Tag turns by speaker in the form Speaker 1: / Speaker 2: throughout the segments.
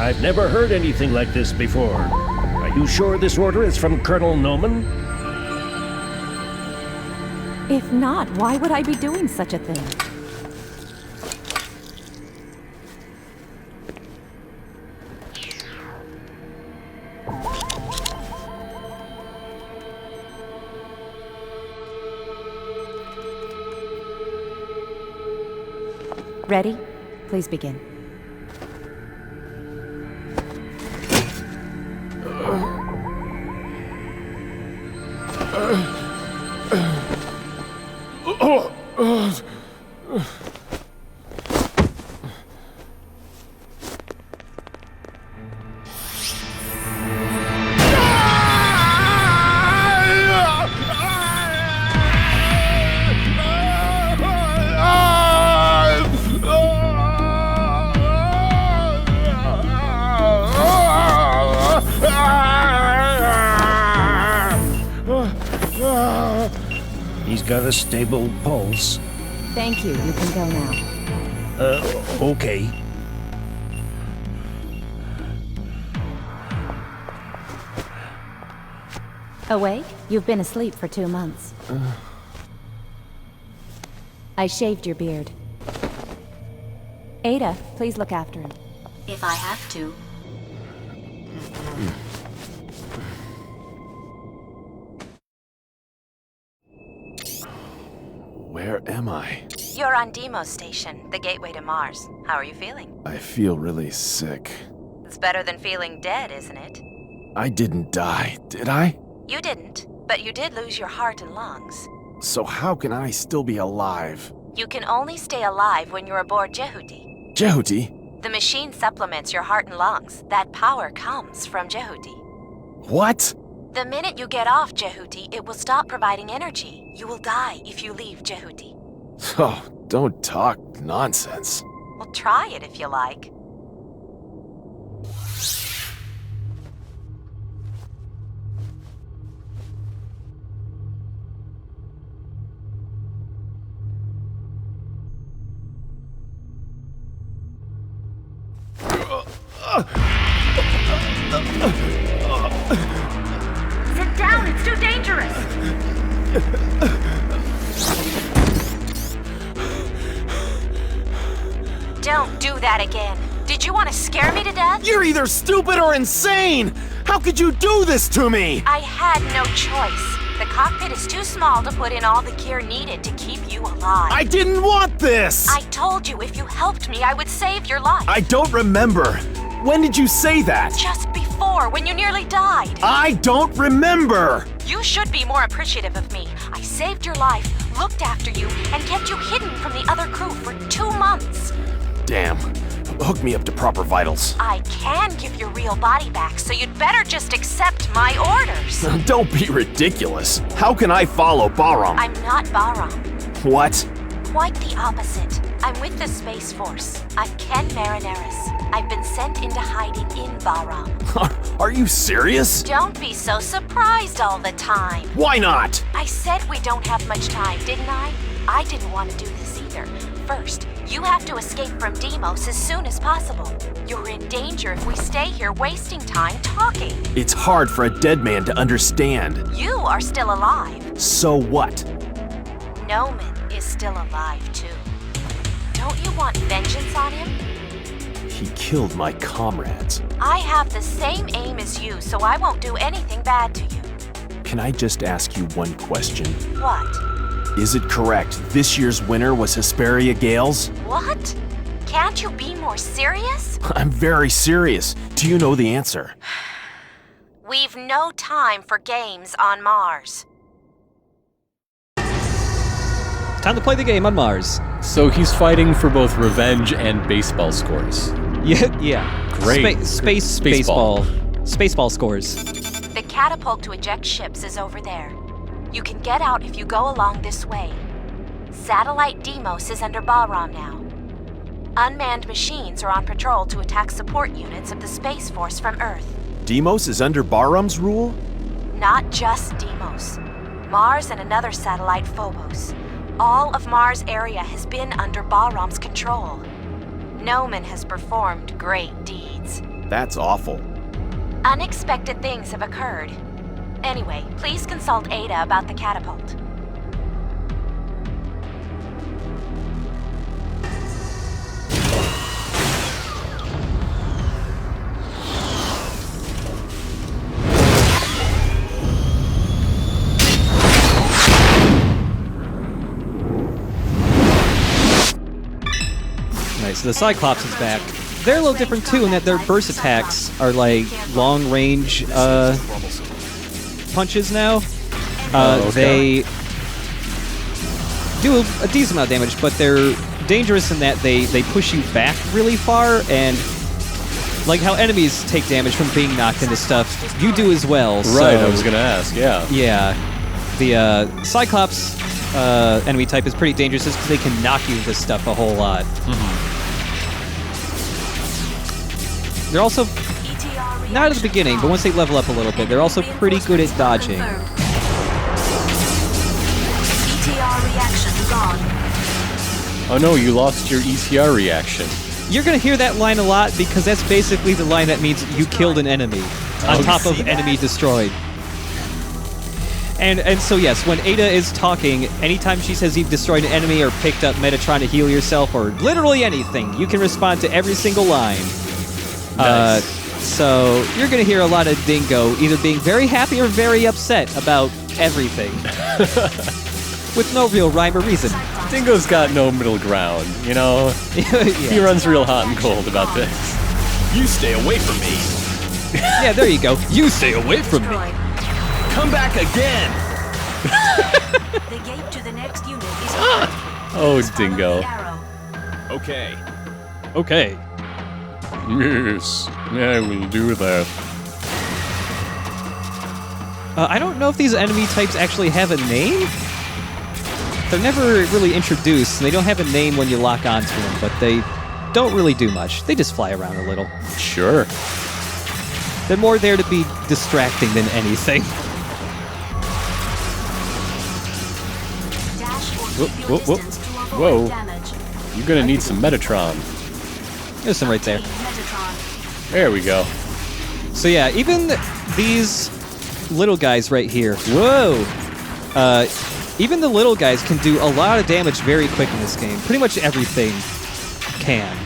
Speaker 1: I've never heard anything like this before. Are you sure this order is from Colonel Noman?
Speaker 2: If not, why would I be doing such a thing? Ready? Please begin.
Speaker 1: He's got a stable pulse.
Speaker 2: Thank you. You can go now.
Speaker 1: Okay.
Speaker 2: Awake? You've been asleep for 2 months. I shaved your beard. Ada, please look after him.
Speaker 3: If I have to.
Speaker 4: Where am I?
Speaker 3: You're on Deimos Station, the gateway to Mars. How are you feeling?
Speaker 4: I feel really sick.
Speaker 3: It's better than feeling dead, isn't it?
Speaker 4: I didn't die, did I?
Speaker 3: You didn't, but you did lose your heart and lungs.
Speaker 4: So how can I still be alive?
Speaker 3: You can only stay alive when you're aboard Jehuti.
Speaker 4: Jehuti?
Speaker 3: The machine supplements your heart and lungs. That power comes from Jehuti.
Speaker 4: What?
Speaker 3: The minute you get off Jehuti, it will stop providing energy. You will die if you leave Jehuti.
Speaker 4: Oh, don't talk nonsense.
Speaker 3: Well, try it if you like. Sit down, it's too dangerous! Don't do that again. Did you want to scare me to death?
Speaker 4: You're either stupid or insane! How could you do this to me?
Speaker 3: I had no choice. The cockpit is too small to put in all the gear needed to keep you alive.
Speaker 4: I didn't want this!
Speaker 3: I told you if you helped me, I would save your life.
Speaker 4: I don't remember. When did you say that?
Speaker 3: Just before, when you nearly died.
Speaker 4: I don't remember!
Speaker 3: You should be more appreciative of me. I saved your life, looked after you, and kept you hidden from the other crew for 2 months.
Speaker 4: Damn. Hook me up to proper vitals.
Speaker 3: I can give your real body back, so you'd better just accept my orders.
Speaker 4: Don't be ridiculous. How can I follow Bahram?
Speaker 3: I'm not Bahram.
Speaker 4: What?
Speaker 3: Quite the opposite. I'm with the Space Force. I'm Ken Marineris. I've been sent into hiding in Bahram.
Speaker 4: Are you serious?
Speaker 3: Don't be so surprised all the time.
Speaker 4: Why not?
Speaker 3: I said we don't have much time, didn't I? I didn't want to do this either. First, you have to escape from Deimos as soon as possible. You're in danger if we stay here wasting time talking.
Speaker 4: It's hard for a dead man to understand.
Speaker 3: You are still alive.
Speaker 4: So what?
Speaker 3: Noman is still alive, too. Don't you want vengeance on him?
Speaker 4: He killed my comrades.
Speaker 3: I have the same aim as you, so I won't do anything bad to you.
Speaker 4: Can I just ask you one question?
Speaker 3: What?
Speaker 4: Is it correct this year's winner was Hesperia Gales?
Speaker 3: What? Can't you be more serious?
Speaker 4: I'm very serious. Do you know the answer?
Speaker 3: We've no time for games on Mars.
Speaker 5: Time to play the game on Mars.
Speaker 6: So he's fighting for both revenge and baseball scores.
Speaker 5: Yeah.
Speaker 6: Great.
Speaker 5: Space
Speaker 6: Baseball.
Speaker 5: baseball. Spaceball scores.
Speaker 3: The catapult to eject ships is over there. You can get out if you go along this way. Satellite Deimos is under Bahram now. Unmanned machines are on patrol to attack support units of the Space Force from Earth.
Speaker 4: Deimos is under Bahram's rule?
Speaker 3: Not just Deimos. Mars and another satellite, Phobos. All of Mars' area has been under Bahram's control. Noman has performed great deeds.
Speaker 4: That's awful.
Speaker 3: Unexpected things have occurred. Anyway, please consult Ada about the catapult.
Speaker 5: Right, so the Cyclops is back. They're a little different too in that their burst attacks are like long range punches now. They do a decent amount of damage, but they're dangerous in that they push you back really far, and like how enemies take damage from being knocked into stuff, you do as well.
Speaker 6: Right,
Speaker 5: so,
Speaker 6: I was gonna ask, yeah.
Speaker 5: Yeah. The Cyclops enemy type is pretty dangerous just because they can knock you into stuff a whole lot. They're also, not at the beginning, but once they level up a little bit, they're also pretty good at dodging.
Speaker 3: ETR reaction gone.
Speaker 6: Oh no, you lost your ETR reaction.
Speaker 5: You're going to hear that line a lot because that's basically the line that means you killed an enemy on top of enemy destroyed. And so yes, when Ada is talking, anytime she says you've destroyed an enemy or picked up Metatron to heal yourself or literally anything, you can respond to every single line.
Speaker 6: Nice.
Speaker 5: So you're going to hear a lot of Dingo either being very happy or very upset about everything. With no real rhyme or reason.
Speaker 6: Dingo's got no middle ground, you know? He runs real hot and cold about this.
Speaker 4: You stay away from me.
Speaker 5: Yeah, there you go. You stay away from me.
Speaker 4: Come back again.
Speaker 3: The gate to the next unit is
Speaker 6: Oh, Dingo.
Speaker 4: Okay.
Speaker 5: Okay.
Speaker 6: Yes, I will do that.
Speaker 5: I don't know if these enemy types actually have a name. They're never really introduced, and they don't have a name when you lock onto them, but they don't really do much. They just fly around a little.
Speaker 6: Sure.
Speaker 5: They're more there to be distracting than anything.
Speaker 6: Whoop, whoop. Whoa. You're gonna need some Metatron.
Speaker 5: There's some right there.
Speaker 6: There we go.
Speaker 5: So yeah, even these little guys right here. Whoa! Even the little guys can do a lot of damage very quick in this game. Pretty much everything can.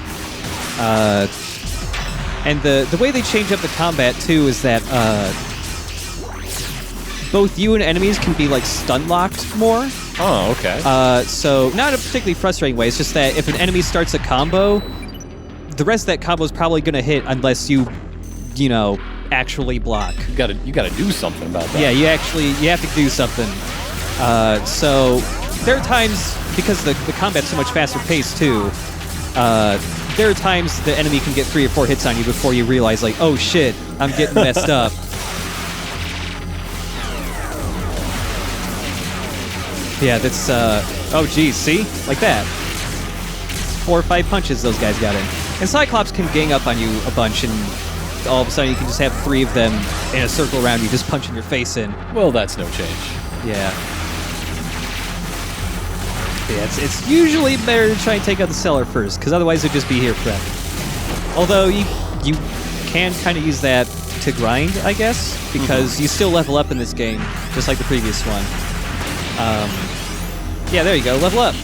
Speaker 5: And the way they change up the combat too is that both you and enemies can be like stun locked more.
Speaker 6: Oh, okay.
Speaker 5: So not in a particularly frustrating way. It's just that if an enemy starts a combo, the rest of that combo is probably going to hit unless you know, actually block.
Speaker 6: You gotta do something about that.
Speaker 5: Yeah, you have to do something. So there are times, because the combat's so much faster paced too, there are times the enemy can get 3 or 4 hits on you before you realize, like, oh shit, I'm getting messed up. Yeah, that's, oh geez, see? Like that. 4 or 5 punches those guys got in. And Cyclops can gang up on you a bunch, and all of a sudden you can just have 3 of them in a circle around you, just punching your face in.
Speaker 6: Well, that's no change.
Speaker 5: Yeah. Yeah, it's usually better to try and take out the cellar first, because otherwise they'll just be here forever. Although you can kind of use that to grind, I guess, because you still level up in this game, just like the previous one. Yeah, there you go, level up.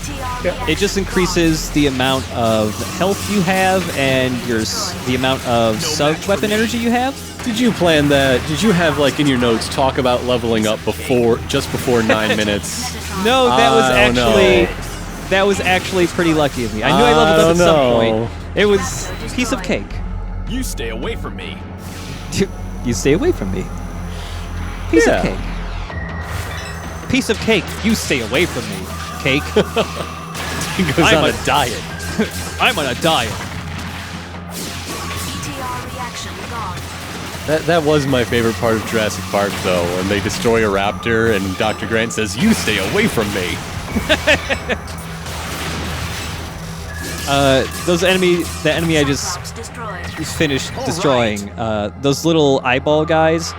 Speaker 5: It just increases the amount of health you have and the amount of sub-weapon energy you have.
Speaker 6: Did you plan that? Did you have, like, in your notes, talk about leveling up just before 9 minutes?
Speaker 5: No, that was actually pretty lucky of me. I knew I leveled up at some point. It was a piece of cake.
Speaker 4: You stay away from me.
Speaker 5: You stay away from me. Piece of cake. Piece of cake. You stay away from me. Cake.
Speaker 6: He goes on a diet.
Speaker 5: I'm on a diet.
Speaker 3: ETR reaction gone.
Speaker 6: That was my favorite part of Jurassic Park, though, when they destroy a raptor and Dr. Grant says, "You stay away from me." The enemy I just finished destroying, those little eyeball guys.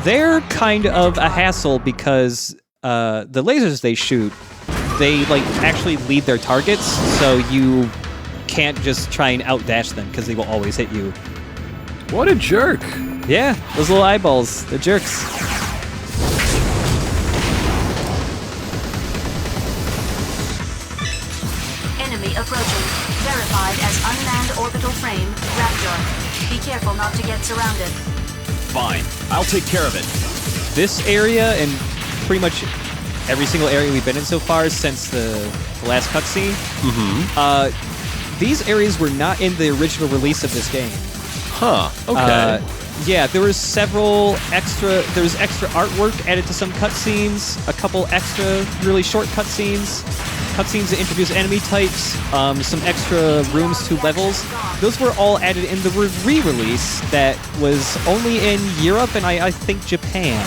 Speaker 6: They're kind of a hassle because the lasers they shoot, they like actually lead their targets, so you can't just try and outdash them because they will always hit you.
Speaker 7: What a jerk.
Speaker 6: Yeah, those little eyeballs, they're jerks.
Speaker 8: Enemy approaching. Verified as unmanned orbital frame, Raptor. Be careful not to get surrounded.
Speaker 4: Fine. I'll take care of it.
Speaker 6: This area and pretty much every single area we've been in so far since the last cutscene, these areas were not in the original release of this game.
Speaker 7: Huh. Okay.
Speaker 6: Yeah, there was extra artwork added to some cutscenes, a couple extra really short cutscenes that introduce enemy types, some extra rooms to levels. Those were all added in the re-release that was only in Europe and I think Japan.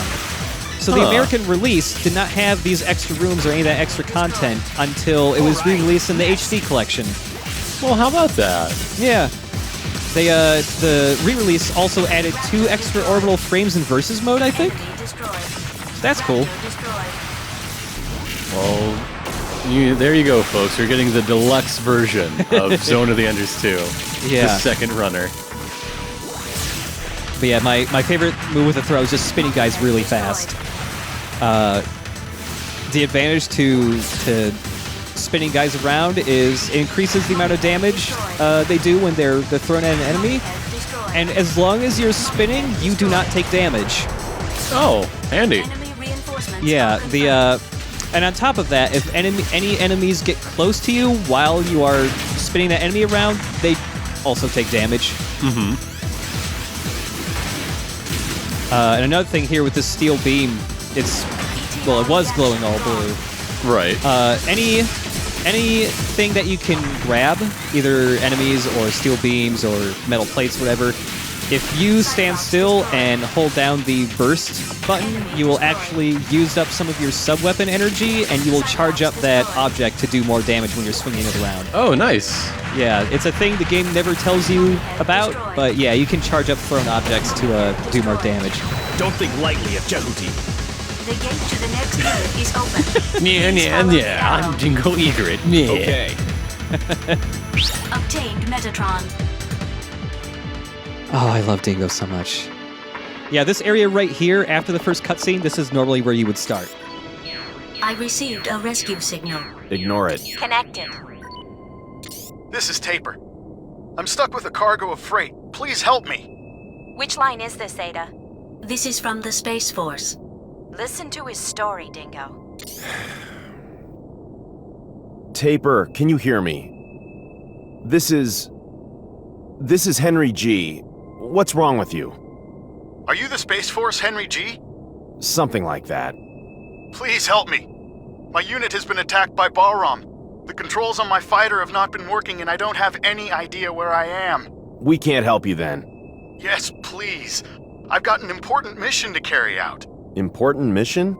Speaker 6: So the American release did not have these extra rooms or any of that extra content until it was re-released in the HD collection.
Speaker 7: Well, how about that?
Speaker 6: Yeah. The re-release also added 2 extra orbital frames in versus mode, I think. That's cool.
Speaker 7: Well, there you go, folks. You're getting the deluxe version of Zone of the Enders 2.
Speaker 6: Yeah.
Speaker 7: The second runner.
Speaker 6: But yeah, my favorite move with the throw is just spinning guys really fast. The advantage to spinning guys around is it increases the amount of damage they do when they're thrown at an enemy. And as long as you're spinning, you do not take damage.
Speaker 7: Oh, handy.
Speaker 6: Yeah, and on top of that, if any enemies get close to you while you are spinning that enemy around, they also take damage. And another thing here with this steel beam, it was glowing all blue.
Speaker 7: Right.
Speaker 6: Anything that you can grab, either enemies or steel beams or metal plates, whatever, if you stand still and hold down the burst button, you will actually use up some of your sub-weapon energy, and you will charge up that object to do more damage when you're swinging it around.
Speaker 7: Oh, nice.
Speaker 6: Yeah, it's a thing the game never tells you about, but yeah, you can charge up thrown objects to do more damage.
Speaker 1: Don't think lightly of Jehuti.
Speaker 8: The gate to the next unit is open.
Speaker 7: Yeah. I'm Dingo Egret. Yeah.
Speaker 1: Okay.
Speaker 8: Obtained Metatron.
Speaker 6: Oh, I love Dingo so much. Yeah, this area right here, after the first cutscene, this is normally where you would start.
Speaker 8: I received a rescue signal.
Speaker 4: Ignore it.
Speaker 3: Connected.
Speaker 9: This is Taper. I'm stuck with a cargo of freight. Please help me.
Speaker 3: Which line is this, Ada?
Speaker 8: This is from the Space Force.
Speaker 3: Listen to his story, Dingo.
Speaker 4: Taper, can you hear me? This is Henry G. What's wrong with you?
Speaker 9: Are you the Space Force, Henry G?
Speaker 4: Something like that.
Speaker 9: Please help me. My unit has been attacked by Balram. The controls on my fighter have not been working and I don't have any idea where I am.
Speaker 4: We can't help you then.
Speaker 9: Yes, please. I've got an important mission to carry out.
Speaker 4: Important mission?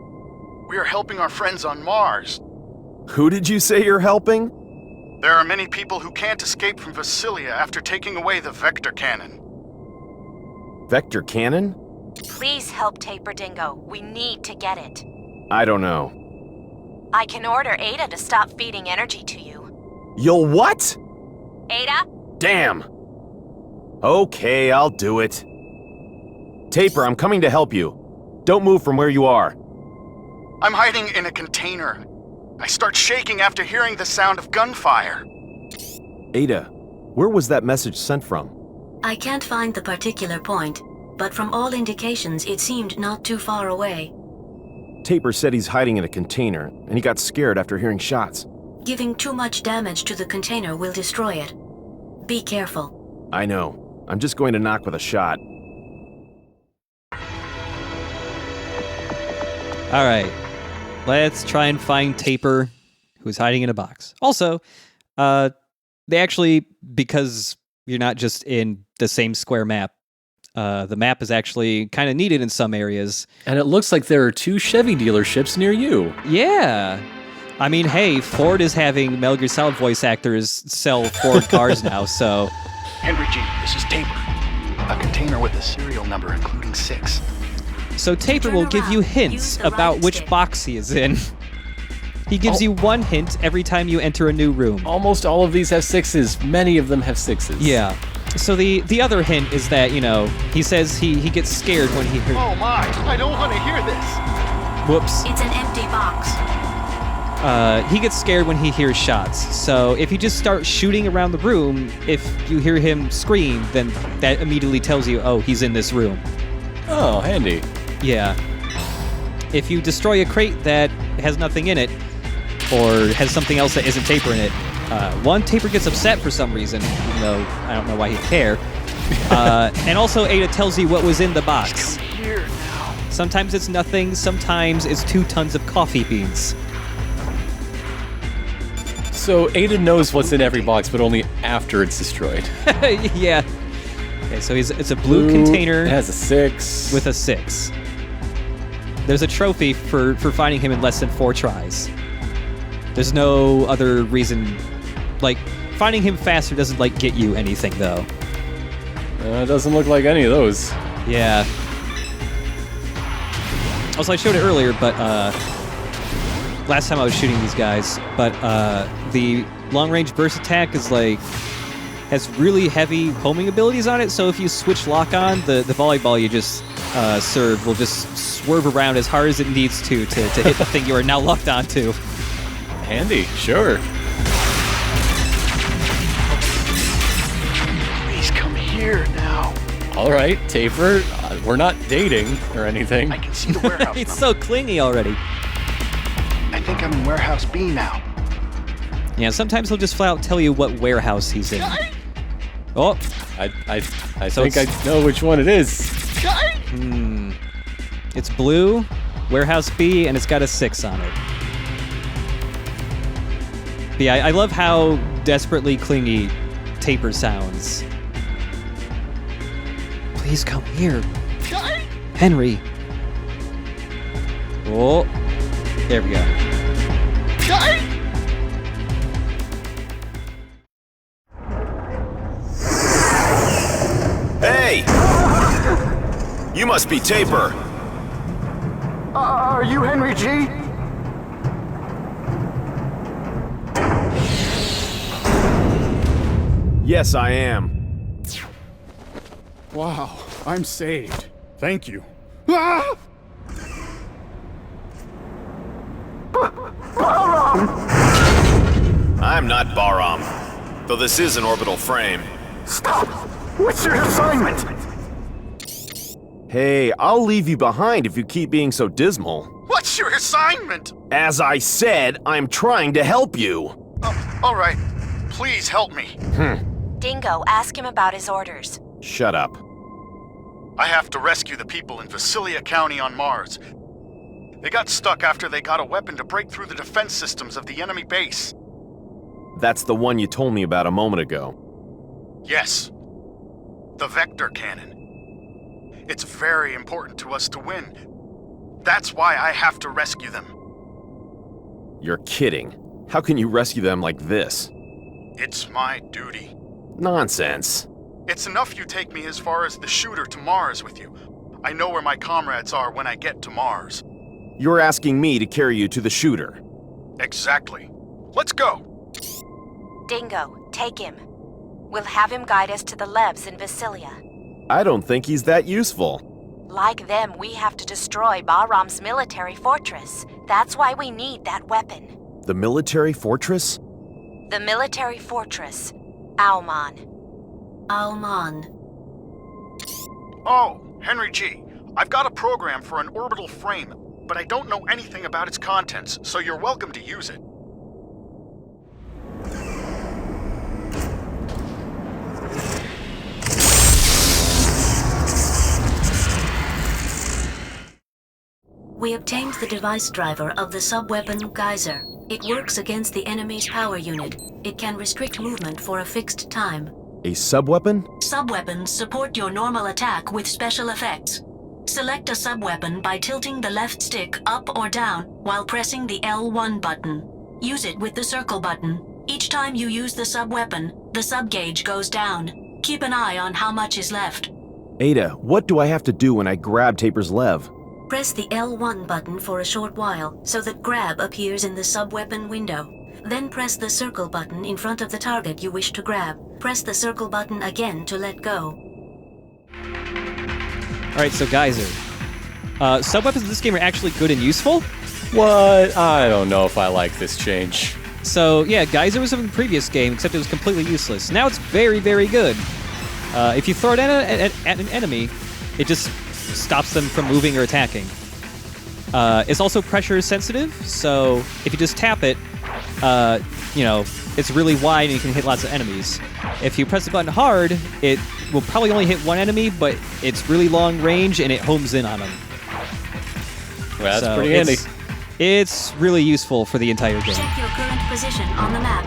Speaker 9: We are helping our friends on Mars.
Speaker 4: Who did you say you're helping?
Speaker 9: There are many people who can't escape from Vasilia after taking away the Vector Cannon.
Speaker 4: Vector Cannon?
Speaker 3: Please help Taper, Dingo. We need to get it.
Speaker 4: I don't know.
Speaker 3: I can order Ada to stop feeding energy to you.
Speaker 4: You'll what?
Speaker 3: Ada?
Speaker 4: Damn! Okay, I'll do it. Taper, I'm coming to help you. Don't move from where you are.
Speaker 9: I'm hiding in a container. I start shaking after hearing the sound of gunfire.
Speaker 4: Ada, where was that message sent from?
Speaker 8: I can't find the particular point, but from all indications it seemed not too far away.
Speaker 4: Taper said he's hiding in a container, and he got scared after hearing shots.
Speaker 8: Giving too much damage to the container will destroy it. Be careful.
Speaker 4: I know. I'm just going to knock with a shot.
Speaker 6: All right, let's try and find Taper, who's hiding in a box. Also, they actually, because you're not just in the same square map, the map is actually kind of needed in some areas.
Speaker 7: And it looks like there are 2 Chevy dealerships near you.
Speaker 6: Yeah. I mean, hey, Ford is having Metal Gear Solid voice actors sell Ford cars now, so...
Speaker 9: Henry G, this is Taper. A container with a serial number including 6.
Speaker 6: So Taper will give you hints about which box he is in. He gives you one hint every time you enter a new room.
Speaker 7: Almost all of these have 6s. Many of them have 6s.
Speaker 6: Yeah. So the other hint is that, he says he gets scared when he hears...
Speaker 9: Oh my, I don't want to hear this.
Speaker 6: Whoops.
Speaker 8: It's an empty box.
Speaker 6: He gets scared when he hears shots. So if you just start shooting around the room, if you hear him scream, then that immediately tells you, oh, he's in this room.
Speaker 7: Oh, handy.
Speaker 6: Yeah. If you destroy a crate that has nothing in it, or has something else that isn't Taper in it, one, Taper gets upset for some reason, even though I don't know why he'd care. And also, Ada tells you what was in the box.
Speaker 9: Here now.
Speaker 6: Sometimes it's nothing, sometimes it's 2 tons of coffee beans.
Speaker 7: So Ada knows what's in every box, but only after it's destroyed.
Speaker 6: Yeah. Okay, so it's a blue container
Speaker 7: It has a 6.
Speaker 6: with a 6. There's a trophy for finding him in less than 4 tries. There's no other reason. Like, finding him faster doesn't, get you anything, though.
Speaker 7: It doesn't look like any of those.
Speaker 6: Yeah. Also, I showed it earlier, but, last time I was shooting these guys, but, the long-range burst attack is, has really heavy homing abilities on it, so if you switch lock on, the volleyball you just served will just swerve around as hard as it needs to hit the thing you are now locked onto.
Speaker 7: Handy, sure.
Speaker 9: Please come here now.
Speaker 7: All right, Taper, we're not dating or anything.
Speaker 9: I can see the warehouse.
Speaker 6: He's
Speaker 9: number.
Speaker 6: so clingy already.
Speaker 9: I think I'm in warehouse B now.
Speaker 6: Yeah, sometimes he'll just flat out tell you what warehouse he's in. Oh,
Speaker 7: I
Speaker 6: So
Speaker 7: think I know which one it is.
Speaker 6: it's blue, warehouse B, and it's got a 6 on it. But yeah, I love how desperately clingy Taper sounds. Please come here. Henry. Oh, there we go.
Speaker 4: Hey! You must be Taper.
Speaker 9: Are you Henry G?
Speaker 4: Yes, I am.
Speaker 9: Wow, I'm saved. Thank you. Ah!
Speaker 4: I'm not Bahram, though this is an orbital frame.
Speaker 9: Stop! What's your assignment?
Speaker 4: Hey, I'll leave you behind if you keep being so dismal.
Speaker 9: What's your assignment?
Speaker 4: As I said, I'm trying to help you.
Speaker 9: All right. Please help me.
Speaker 3: Dingo, ask him about his orders.
Speaker 4: Shut up.
Speaker 9: I have to rescue the people in Visalia County on Mars. They got stuck after they got a weapon to break through the defense systems of the enemy base.
Speaker 4: That's the one you told me about a moment ago.
Speaker 9: Yes. The Vector Cannon. It's very important to us to win. That's why I have to rescue them.
Speaker 4: You're kidding. How can you rescue them like this?
Speaker 9: It's my duty.
Speaker 4: Nonsense.
Speaker 9: It's enough you take me as far as the shooter to Mars with you. I know where my comrades are when I get to Mars.
Speaker 4: You're asking me to carry you to the shooter.
Speaker 9: Exactly. Let's go!
Speaker 3: Dingo, take him. We'll have him guide us to the Levs in Visalia.
Speaker 4: I don't think he's that useful.
Speaker 3: Like them, we have to destroy Bahram's military fortress. That's why we need that weapon.
Speaker 4: The military fortress?
Speaker 3: The military fortress. Auman.
Speaker 8: Alman.
Speaker 9: Oh, Henry G. I've got a program for an orbital frame, but I don't know anything about its contents, so you're welcome to use it.
Speaker 8: We obtained the device driver of the sub-weapon Geyser. It works against the enemy's power unit. It can restrict movement for a fixed time.
Speaker 4: A sub-weapon?
Speaker 8: Sub-weapons support your normal attack with special effects. Select a sub-weapon by tilting the left stick up or down while pressing the L1 button. Use it with the circle button. Each time you use the sub-weapon, the sub-gauge goes down. Keep an eye on how much is left.
Speaker 4: Ada, what do I have to do when I grab Taper's lev?
Speaker 8: Press the L1 button for a short while so that grab appears in the sub-weapon window. Then press the circle button in front of the target you wish to grab. Press the circle button again to let go.
Speaker 6: Alright, so Geyser. Sub-weapons in this game are actually good and useful.
Speaker 7: What? I don't know if I like this change.
Speaker 6: So, yeah, Geyser was in the previous game, except it was completely useless. Now it's very, very good. If you throw it at an enemy, it just stops them from moving or attacking. It's also pressure sensitive, so if you just tap it, you know, it's really wide and you can hit lots of enemies. If you press the button hard, it will probably only hit one enemy, but it's really long range and it homes in on them.
Speaker 7: Well, that's pretty handy.
Speaker 6: It's really useful for the entire game.
Speaker 8: Check your current position on the map.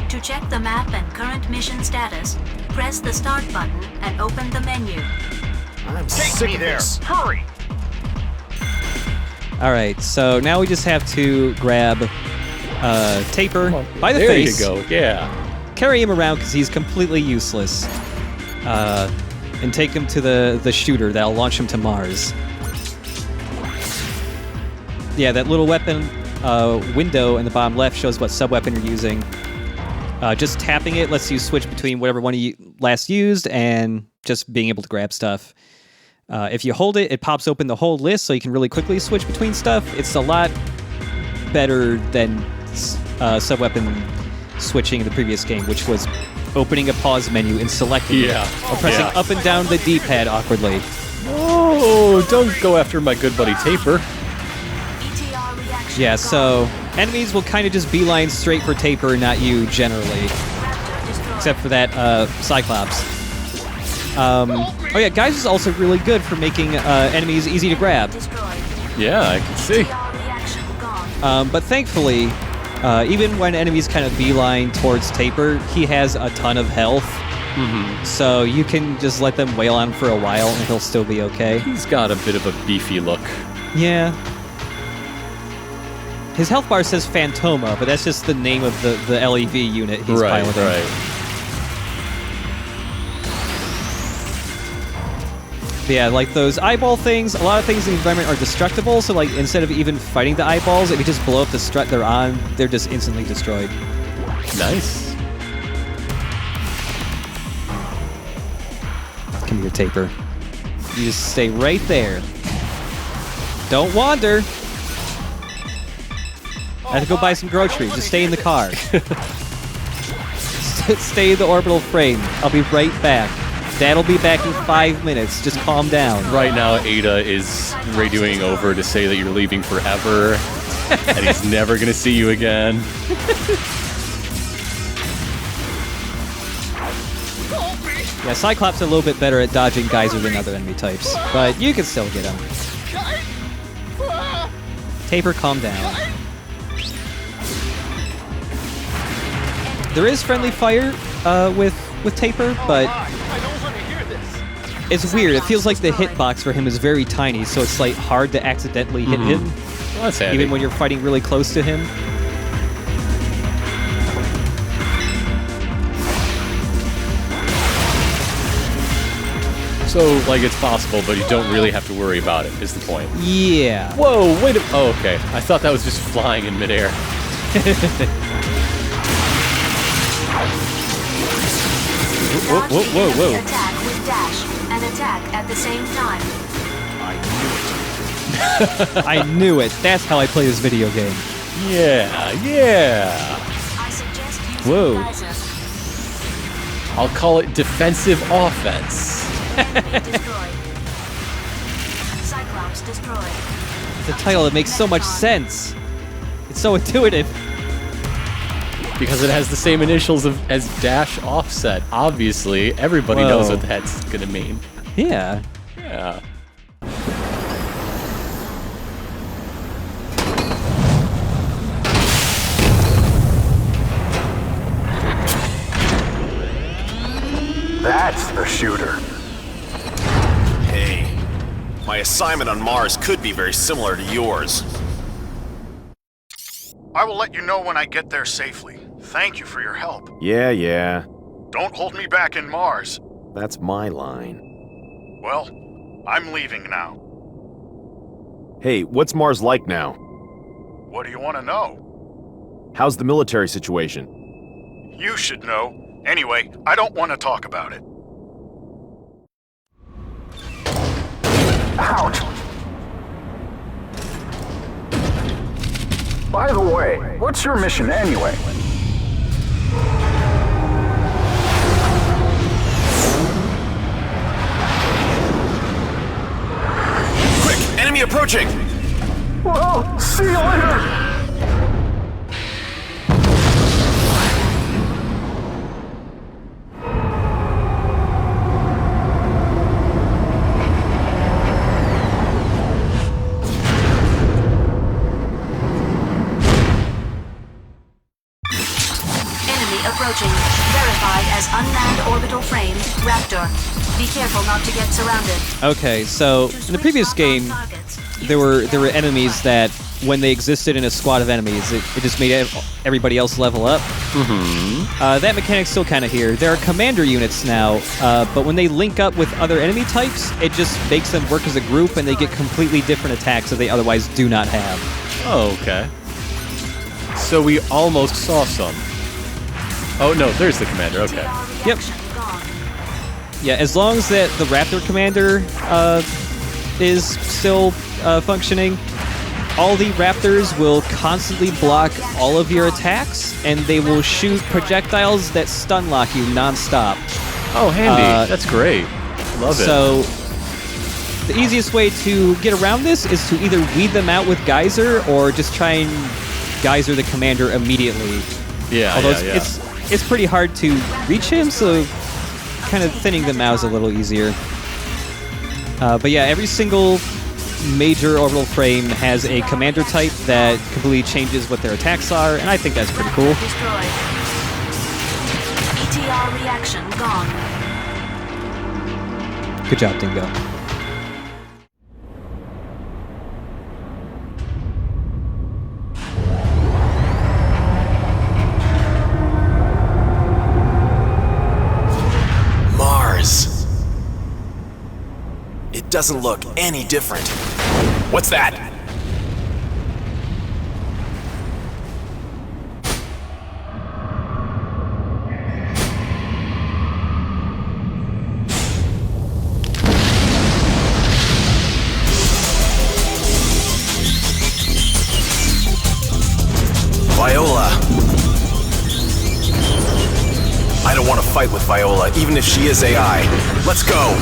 Speaker 8: To check the map and current mission status, press the Start button and open the menu.
Speaker 9: I'm sick of this. Hurry!
Speaker 6: Alright, so now we just have to grab Taper by the
Speaker 7: there
Speaker 6: face.
Speaker 7: There you go, yeah.
Speaker 6: Carry him around because he's completely useless. And take him to the shooter that'll launch him to Mars. Yeah, that little weapon window in the bottom left shows what sub-weapon you're using. Just tapping it lets you switch between whatever one you last used and just being able to grab stuff. If you hold it, it pops open the whole list so you can really quickly switch between stuff. It's a lot better than sub-weapon switching in the previous game, which was opening a pause menu and selecting it, or pressing up and down the D-pad awkwardly.
Speaker 7: Oh, don't go after my good buddy Taper.
Speaker 6: Yeah, so enemies will kind of just beeline straight for Taper, not you generally. Except for that Cyclops. Oh yeah, Geyser is also really good for making enemies easy to grab.
Speaker 7: Yeah, I can see.
Speaker 6: But thankfully, even when enemies kind of beeline towards Taper, he has a ton of health.
Speaker 7: Mm-hmm.
Speaker 6: So you can just let them wail on him for a while and he'll still be okay.
Speaker 7: He's got a bit of a beefy look.
Speaker 6: Yeah. His health bar says Phantoma, but that's just the name of the LEV unit he's piloting.
Speaker 7: Right.
Speaker 6: Yeah, like those eyeball things, a lot of things in the environment are destructible, so like instead of even fighting the eyeballs, if you just blow up the strut they're on, they're just instantly destroyed.
Speaker 7: Nice.
Speaker 6: Come here, Taper. You just stay right there. Don't wander. I have to go buy some groceries. Just stay in the car. Stay in the orbital frame. I'll be right back. Dad'll be back in 5 minutes. Just calm down.
Speaker 7: Right now, Ada is radioing over to say that you're leaving forever, and he's never gonna see you again.
Speaker 6: Yeah, Cyclops are a little bit better at dodging Geyser than other enemy types, but you can still get him. Taper, calm down. There is friendly fire with Taper, but it's weird. It feels like the hitbox for him is very tiny, so it's like hard to accidentally hit him,
Speaker 7: Well, that's handy.
Speaker 6: even when you're fighting really close to him.
Speaker 7: So, like, it's possible, but you don't really have to worry about it, is the point.
Speaker 6: Yeah.
Speaker 7: Whoa, wait a... Oh, okay. I thought that was just flying in midair.
Speaker 6: Whoa.
Speaker 8: Attack with dash and attack at the same time.
Speaker 6: I knew it. That's how I play this video game.
Speaker 7: Yeah.
Speaker 8: I suggest using
Speaker 6: Whoa.
Speaker 8: Geyser.
Speaker 7: I'll call it defensive offense.
Speaker 8: Enemy destroyed. Cyclops destroyed.
Speaker 6: It's a title that makes so much sense. It's so intuitive.
Speaker 7: Because it has the same initials as dash offset. Obviously, everybody knows
Speaker 6: Whoa.
Speaker 7: what that's gonna mean.
Speaker 6: Yeah.
Speaker 7: Yeah.
Speaker 9: That's the shooter.
Speaker 4: Hey, my assignment on Mars could be very similar to yours.
Speaker 9: I will let you know when I get there safely. Thank you for your help.
Speaker 4: Yeah.
Speaker 9: Don't hold me back in Mars.
Speaker 4: That's my line.
Speaker 9: Well, I'm leaving now.
Speaker 4: Hey, what's Mars like now?
Speaker 9: What do you want to know?
Speaker 4: How's the military situation?
Speaker 9: You should know. Anyway, I don't want to talk about it.
Speaker 10: Ouch! By the way, what's your mission anyway?
Speaker 4: Quick! Enemy approaching!
Speaker 10: Well, see you later!
Speaker 8: Approaching. Verified as unmanned orbital frame, Raptor. Be careful not to get surrounded.
Speaker 5: Okay, so in the previous game, there were enemies that, when they existed in a squad of enemies, it just made everybody else level up. That mechanic's still kind of here. There are commander units now, but when they link up with other enemy types, it just makes them work as a group, and they get completely different attacks that they otherwise do not have.
Speaker 7: Oh, okay. So we almost saw some. Oh, no, there's the commander, okay.
Speaker 5: Yep. Yeah, as long as that the Raptor commander is still functioning, all the Raptors will constantly block all of your attacks, and they will shoot projectiles that stun lock you non-stop.
Speaker 7: Oh, handy. That's great. Love it.
Speaker 5: So the easiest way to get around this is to either weed them out with Geyser, or just try and Geyser the commander immediately.
Speaker 7: Yeah,
Speaker 5: although it's pretty hard to reach him, so kind of thinning them out is a little easier. But yeah, every single major orbital frame has a commander type that completely changes what their attacks are, and I think that's pretty cool.
Speaker 8: Destroyed. ETR reaction gone.
Speaker 5: Good job, Dingo.
Speaker 4: It doesn't look any different. What's that? Viola. I don't want to fight with Viola, even if she is AI. Let's go!